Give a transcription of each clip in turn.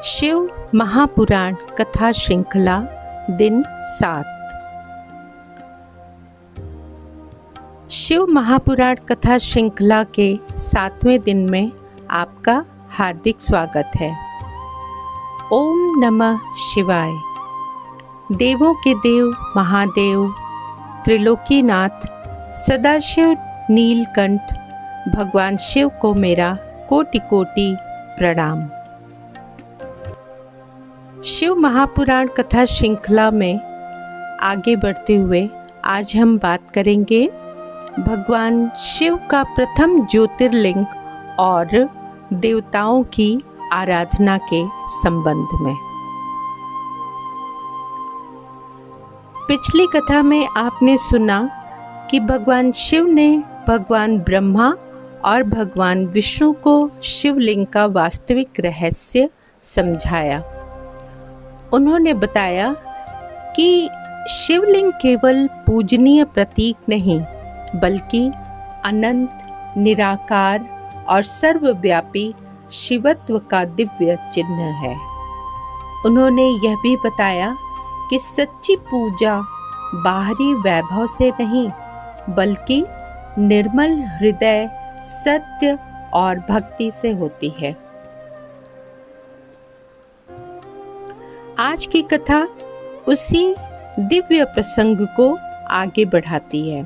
शिव महापुराण कथा श्रृंखला दिन 7। शिव महापुराण कथा श्रृंखला के 7वें दिन में आपका हार्दिक स्वागत है। ओम नमः शिवाय। देवों के देव महादेव त्रिलोकीनाथ सदाशिव नीलकंठ भगवान शिव को मेरा कोटि कोटि प्रणाम। शिव महापुराण कथा श्रृंखला में आगे बढ़ते हुए आज हम बात करेंगे भगवान शिव का प्रथम ज्योतिर्लिंग और देवताओं की आराधना के संबंध में। पिछली कथा में आपने सुना कि भगवान शिव ने भगवान ब्रह्मा और भगवान विष्णु को शिवलिंग का वास्तविक रहस्य समझाया। उन्होंने बताया कि शिवलिंग केवल पूजनीय प्रतीक नहीं बल्कि अनंत निराकार और सर्वव्यापी शिवत्व का दिव्य चिन्ह है। उन्होंने यह भी बताया कि सच्ची पूजा बाहरी वैभव से नहीं बल्कि निर्मल हृदय सत्य और भक्ति से होती है। आज की कथा उसी दिव्य प्रसंग को आगे बढ़ाती है।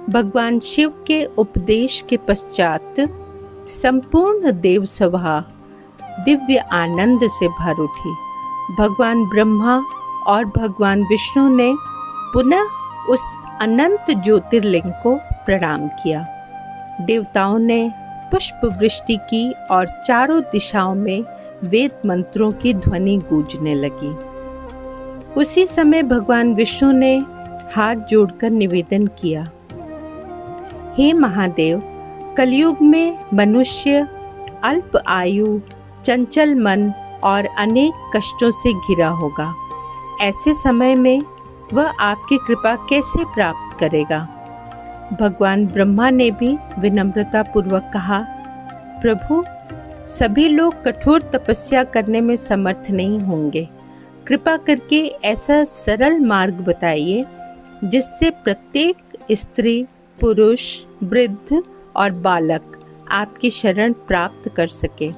भगवान शिव के उपदेश के पश्चात संपूर्ण देवसभा दिव्य आनंद से भर उठी। भगवान ब्रह्मा और भगवान विष्णु ने पुनः उस अनंत ज्योतिर्लिंग को प्रणाम किया। देवताओं ने पुष्प वृष्टि की और चारों दिशाओं में वेद मंत्रों की ध्वनि गूंजने लगी। उसी समय भगवान विष्णु ने हाथ जोड़कर निवेदन किया, हे महादेव, कलयुग में मनुष्य अल्प आयु, चंचल मन और अनेक कष्टों से घिरा होगा। ऐसे समय में वह आपकी कृपा कैसे प्राप्त करेगा? भगवान ब्रह्मा ने भी विनम्रता पूर्वक कहा, प्रभु, सभी लोग कठोर तपस्या करने में समर्थ नहीं होंगे। कृपा करके ऐसा सरल मार्ग बताइए जिससे प्रत्येक स्त्री, पुरुष, वृद्ध और बालक आपकी शरण प्राप्त कर सके।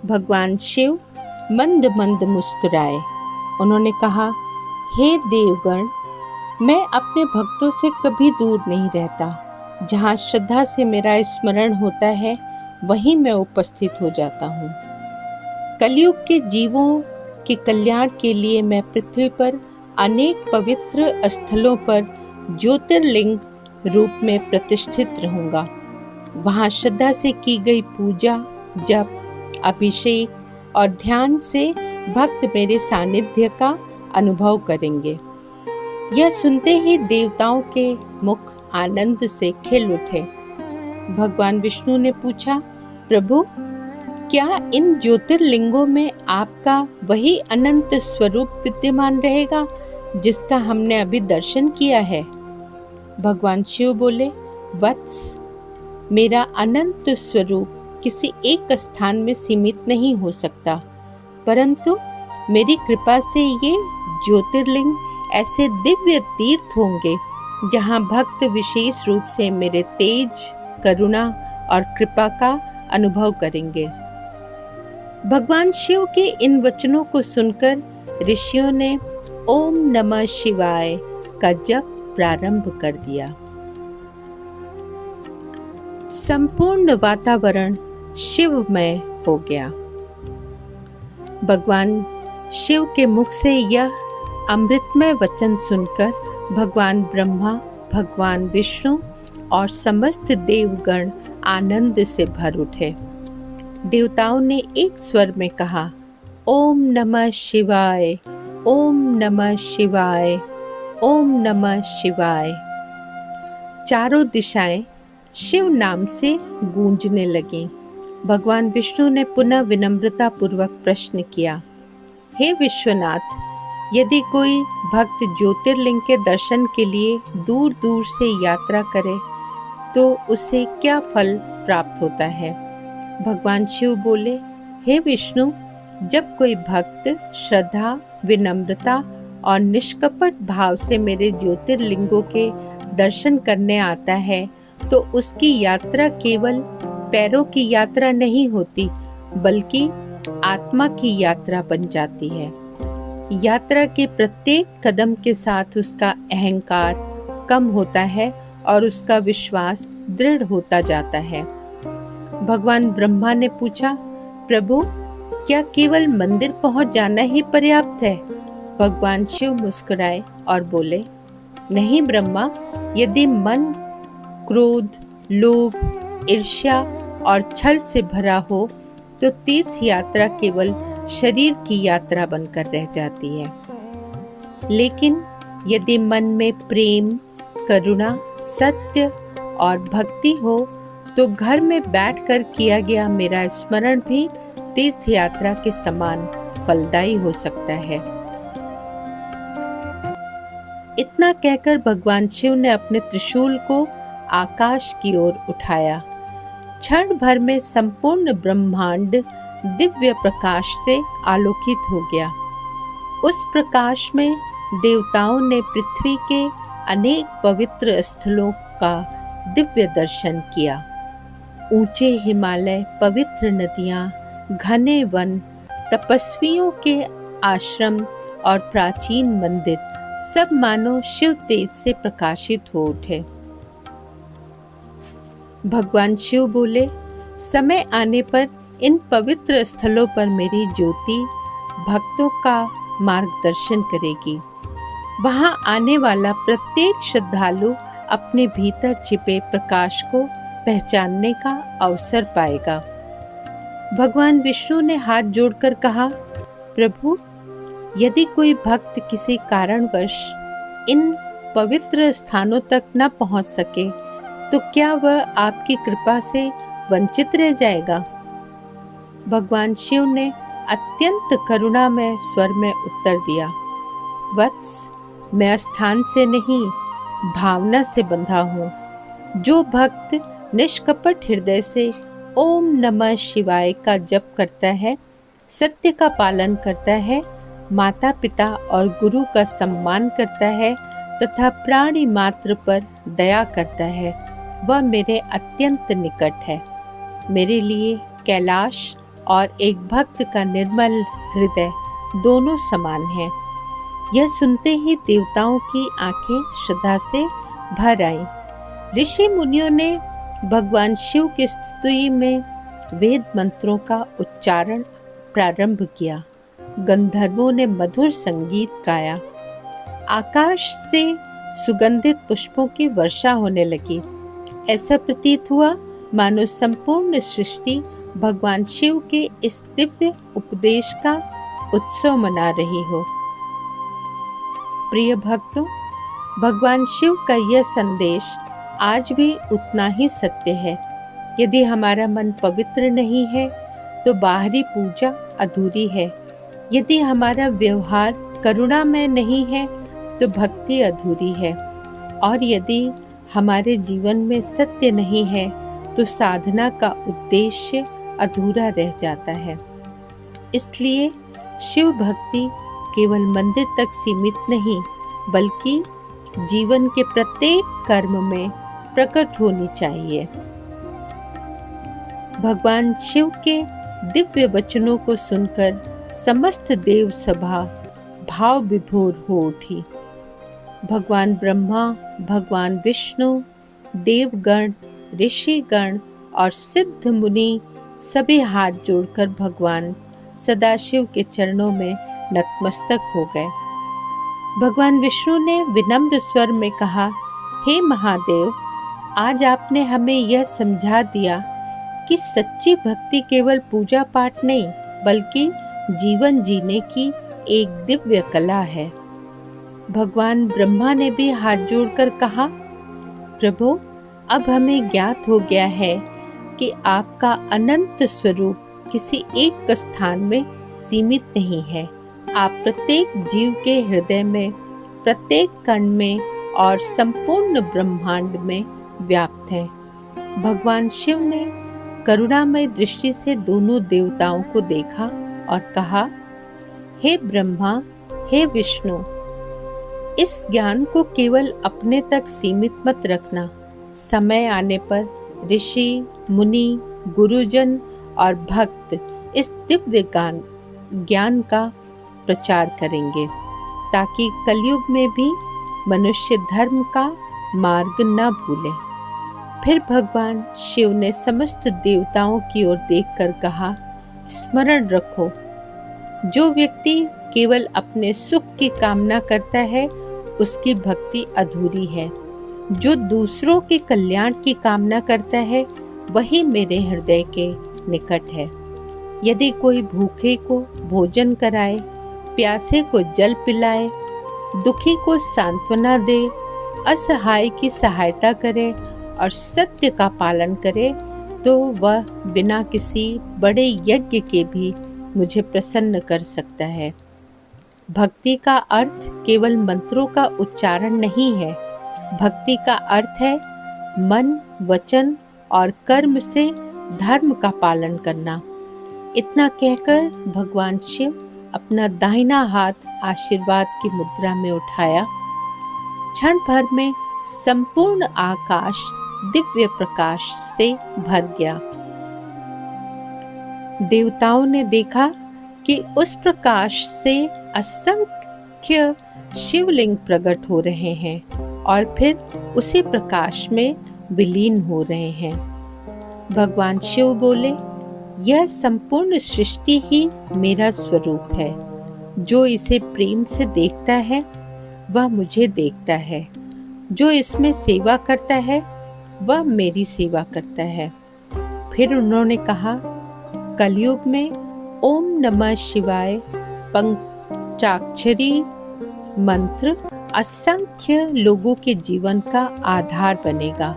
भगवान शिव मंद मंद मुस्कुराए। उन्होंने कहा, हे देवगण, मैं अपने भक्तों से कभी दूर नहीं रहता। जहाँ श्रद्धा से मेरा स्मरण होता है वहीं मैं उपस्थित हो जाता हूँ। कलयुग के जीवों के कल्याण के लिए मैं पृथ्वी पर अनेक पवित्र स्थलों पर ज्योतिर्लिंग रूप में प्रतिष्ठित रहूँगा। वहाँ श्रद्धा से की गई पूजा, जप, अभिषेक और ध्यान से भक्त मेरे सानिध्य का अनुभव करेंगे। यह सुनते ही देवताओं के मुख आनंद से खिल उठे। भगवान विष्णु ने पूछा, प्रभु, क्या इन ज्योतिर्लिंगों में आपका वही अनंत स्वरूप विद्यमान रहेगा जिसका हमने अभी दर्शन किया है? भगवान शिव बोले, वत्स, मेरा अनंत स्वरूप किसी एक स्थान में सीमित नहीं हो सकता, परंतु मेरी कृपा से ये ज्योतिर्लिंग ऐसे दिव्य तीर्थ होंगे जहाँ भक्त विशेष रूप से मेरे तेज, करुणा और कृपा का अनुभव करेंगे। भगवान शिव के इन वचनों को सुनकर ऋषियों ने ओम नमः शिवाय का जप प्रारंभ कर दिया। संपूर्ण वातावरण शिवमय हो गया। भगवान शिव के मुख से यह अमृतमय वचन सुनकर भगवान ब्रह्मा, भगवान विष्णु और समस्त देवगण आनंद से भर उठे। देवताओं ने एक स्वर में कहा, ओम नमः शिवाय, ओम नमः शिवाय, ओम नमः शिवाय। चारों दिशाएं शिव नाम से गूंजने लगीं। भगवान विष्णु ने पुनः विनम्रता पूर्वक प्रश्न किया, हे विश्वनाथ, यदि कोई भक्त ज्योतिर्लिंग के दर्शन के लिए दूर दूर से यात्रा करे तो उसे क्या फल प्राप्त होता है? भगवान शिव बोले, हे विष्णु, जब कोई भक्त श्रद्धा, विनम्रता और निष्कपट भाव से मेरे ज्योतिर्लिंगों के दर्शन करने आता है, तो उसकी यात्रा केवल पैरों की यात्रा नहीं होती, बल्कि आत्मा की यात्रा बन जाती है। यात्रा के प्रत्येक कदम के साथ उसका अहंकार कम होता है और उसका विश्वास दृढ़ होता जाता है। भगवान ब्रह्मा ने पूछा, प्रभु, क्या केवल मंदिर पहुंच जाना ही पर्याप्त है? भगवान शिव मुस्कुराए और बोले, नहीं ब्रह्मा, यदि मन क्रोध, लोभ, ईर्ष्या और छल से भरा हो तो तीर्थ यात्रा केवल शरीर की यात्रा बनकर रह जाती है। लेकिन यदि मन में प्रेम, करुणा, सत्य और भक्ति हो तो घर में बैठकर किया गया मेरा स्मरण भी तीर्थ यात्रा के समान फलदायी हो सकता है। इतना कहकर भगवान शिव ने अपने त्रिशूल को आकाश की ओर उठाया। क्षण भर में संपूर्ण ब्रह्मांड दिव्य प्रकाश से आलोकित हो गया। उस प्रकाश में देवताओं ने पृथ्वी के अनेक पवित्र स्थलों का दिव्य दर्शन किया। ऊंचे हिमालय, पवित्र नदियां, घने वन, तपस्वियों के आश्रम और प्राचीन मंदिर सब मानो शिव तेज से प्रकाशित हो उठे। भगवान शिव बोले, समय आने पर इन पवित्र स्थलों पर मेरी ज्योति भक्तों का मार्गदर्शन करेगी। वहां आने वाला प्रत्येक श्रद्धालु अपने भीतर छिपे प्रकाश को पहचानने का अवसर पाएगा। भगवान विष्णु ने हाथ जोड़कर कहा, प्रभु, यदि कोई भक्त किसी कारणवश इन पवित्र स्थानों तक न पहुंच सके तो क्या वह आपकी कृपा से वंचित रह जाएगा? भगवान शिव ने अत्यंत करुणामय स्वर में उत्तर दिया, वत्स, मैं स्थान से नहीं, भावना से बंधा हूँ। जो भक्त निष्कपट हृदय से ओम नमः शिवाय का जप करता है, सत्य का पालन करता है, माता पिता और गुरु का सम्मान करता है तथा प्राणी मात्र पर दया करता है, वह मेरे अत्यंत निकट है। मेरे लिए कैलाश और एक भक्त का निर्मल हृदय दोनों समान हैं। यह सुनते ही देवताओं की आंखें श्रद्धा से भर आईं। ऋषि मुनियों ने भगवान शिव की स्तुति में वेद मंत्रों का उच्चारण प्रारंभ किया। गंधर्वों ने मधुर संगीत गाया। आकाश से सुगंधित पुष्पों की वर्षा होने लगी। ऐसा प्रतीत हुआ मानो संपूर्ण सृष्टि भगवान शिव के इस दिव्य उपदेश का उत्सव मना रही हो। प्रिय भक्तों, भगवान शिव का यह संदेश आज भी उतना ही सत्य है। यदि हमारा मन पवित्र नहीं है तो बाहरी पूजा अधूरी है। यदि हमारा व्यवहार करुणामय नहीं है तो भक्ति अधूरी है। और यदि हमारे जीवन में सत्य नहीं है तो साधना का उद्देश्य अधूरा रह जाता है। इसलिए शिव भक्ति केवल मंदिर तक सीमित नहीं, बल्कि जीवन के प्रत्येक कर्म में प्रकट होनी चाहिए। भगवान शिव के दिव्य वचनों को सुनकर समस्त देव सभा भाव विभोर हो उठी। भगवान ब्रह्मा, भगवान विष्णु, देवगण, ऋषिगण और सिद्ध मुनि सभी हाथ जोड़कर भगवान सदाशिव के चरणों में नतमस्तक हो गए। भगवान विष्णु ने विनम्र स्वर में कहा, हे महादेव, आज आपने हमें यह समझा दिया कि सच्ची भक्ति केवल पूजा पाठ नहीं, बल्कि जीवन जीने की एक दिव्य कला है। भगवान ब्रह्मा ने भी हाथ जोड़कर कहा, प्रभु, अब हमें ज्ञात हो गया है कि आपका अनंत स्वरूप किसी एक स्थान में सीमित नहीं है। आप प्रत्येक जीव के हृदय में, प्रत्येक कण में और संपूर्ण ब्रह्मांड में व्याप्त हैं। भगवान शिव ने करुणामय दृष्टि से दोनों देवताओं को देखा और कहा, हे ब्रह्मा, हे विष्णु, इस ज्ञान को केवल अपने तक सीमित मत रखना। समय आने पर ऋषि, मुनि, गुरुजन और भक्त इस दिव्य ज्ञान का प्रचार करेंगे, ताकि कलयुग में भी मनुष्य धर्म का मार्ग न भूले। फिर भगवान शिव ने समस्त देवताओं की ओर देखकर कहा, स्मरण रखो, जो व्यक्ति केवल अपने सुख की कामना करता है उसकी भक्ति अधूरी है। जो दूसरों के कल्याण की कामना करता है वही मेरे हृदय के निकट है। यदि कोई भूखे को भोजन कराए, प्यासे को जल पिलाए, दुखी को सांत्वना दे, असहाय की सहायता करे और सत्य का पालन करे, तो वह बिना किसी बड़े यज्ञ के भी मुझे प्रसन्न कर सकता है। भक्ति का अर्थ केवल मंत्रों का उच्चारण नहीं है। भक्ति का अर्थ है मन, वचन और कर्म से धर्म का पालन करना। इतना कहकर भगवान शिव अपना दाहिना हाथ आशीर्वाद की मुद्रा में उठाया। क्षण भर में संपूर्ण आकाश दिव्य प्रकाश से भर गया। देवताओं ने देखा कि उस प्रकाश से असंख्य शिवलिंग प्रकट हो रहे हैं और फिर उसी प्रकाश में विलीन हो रहे हैं। भगवान शिव बोले, यह संपूर्ण सृष्टि ही मेरा स्वरूप है। जो इसे प्रेम से देखता है वह मुझे देखता है। जो इसमें सेवा करता है वह मेरी सेवा करता है। फिर उन्होंने कहा, कलयुग में ओम नमः शिवाय पंचाक्षरी मंत्र असंख्य लोगों के जीवन का आधार बनेगा।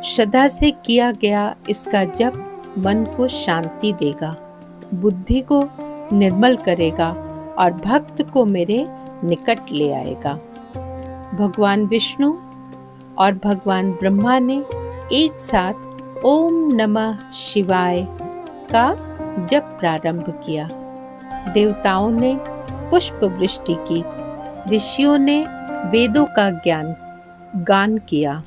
श्रद्धा से किया गया इसका जप मन को शांति देगा, बुद्धि को निर्मल करेगा और भक्त को मेरे निकट ले आएगा। भगवान विष्णु और भगवान ब्रह्मा ने एक साथ ओम नमः शिवाय का जप प्रारंभ किया। देवताओं ने पुष्प वृष्टि की, ऋषियों ने वेदों का गान किया,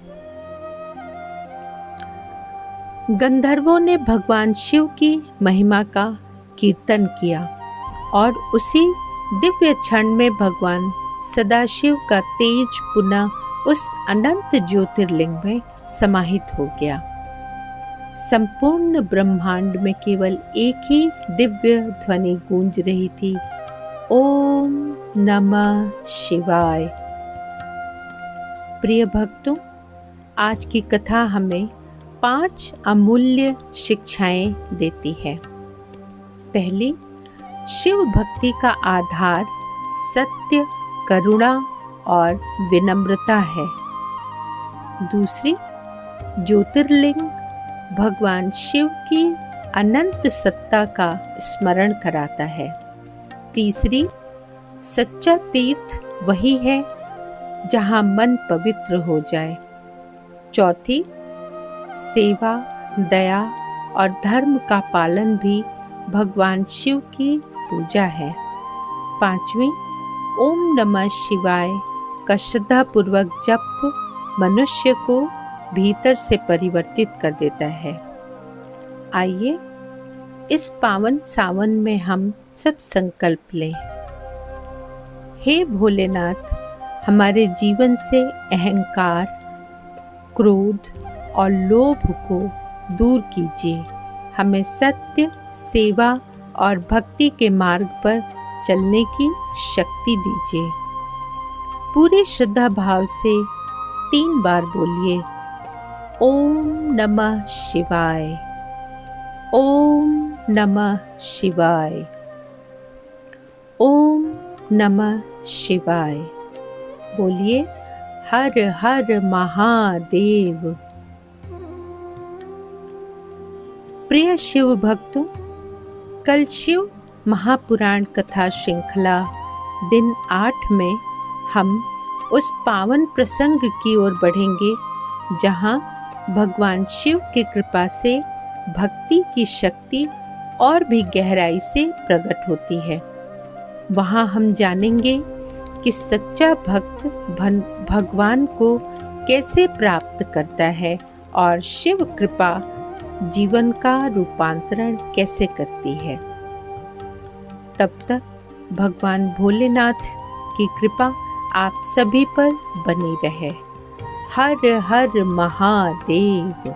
गंधर्वों ने भगवान शिव की महिमा का कीर्तन किया और उसी दिव्य क्षण में भगवान सदाशिव का तेज पुनः उस अनंत ज्योतिर्लिंग में समाहित हो गया। संपूर्ण ब्रह्मांड में केवल एक ही दिव्य ध्वनि गूंज रही थी, ओम नमः शिवाय। प्रिय भक्तों, आज की कथा हमें 5 अमूल्य शिक्षाएं देती है। पहली, शिव भक्ति का आधार सत्य, करुणा और विनम्रता है। दूसरी, ज्योतिर्लिंग भगवान शिव की अनंत सत्ता का स्मरण कराता है। तीसरी, सच्चा तीर्थ वही है जहाँ मन पवित्र हो जाए। चौथी, सेवा, दया और धर्म का पालन भी भगवान शिव की पूजा है। पांचवी, ओम नमः शिवाय का श्रद्धापूर्वक जप मनुष्य को भीतर से परिवर्तित कर देता है। आइए इस पावन सावन में हम सब संकल्प लें। हे भोलेनाथ, हमारे जीवन से अहंकार, क्रोध और लोभ को दूर कीजिए। हमें सत्य, सेवा और भक्ति के मार्ग पर चलने की शक्ति दीजिए। पूरी श्रद्धा भाव से 3 बार बोलिए, ओम नमः शिवाय, ओम नमः शिवाय, ओम नमः शिवाय। बोलिए, हर हर महादेव। प्रिय शिव भक्तों, कल शिव महापुराण कथा श्रृंखला दिन 8 में हम उस पावन प्रसंग की ओर बढ़ेंगे जहाँ भगवान शिव की कृपा से भक्ति की शक्ति और भी गहराई से प्रकट होती है। वहाँ हम जानेंगे कि सच्चा भक्त भगवान को कैसे प्राप्त करता है और शिव कृपा जीवन का रूपांतरण कैसे करती है। तब तक भगवान भोलेनाथ की कृपा आप सभी पर बनी रहे। हर हर महादेव।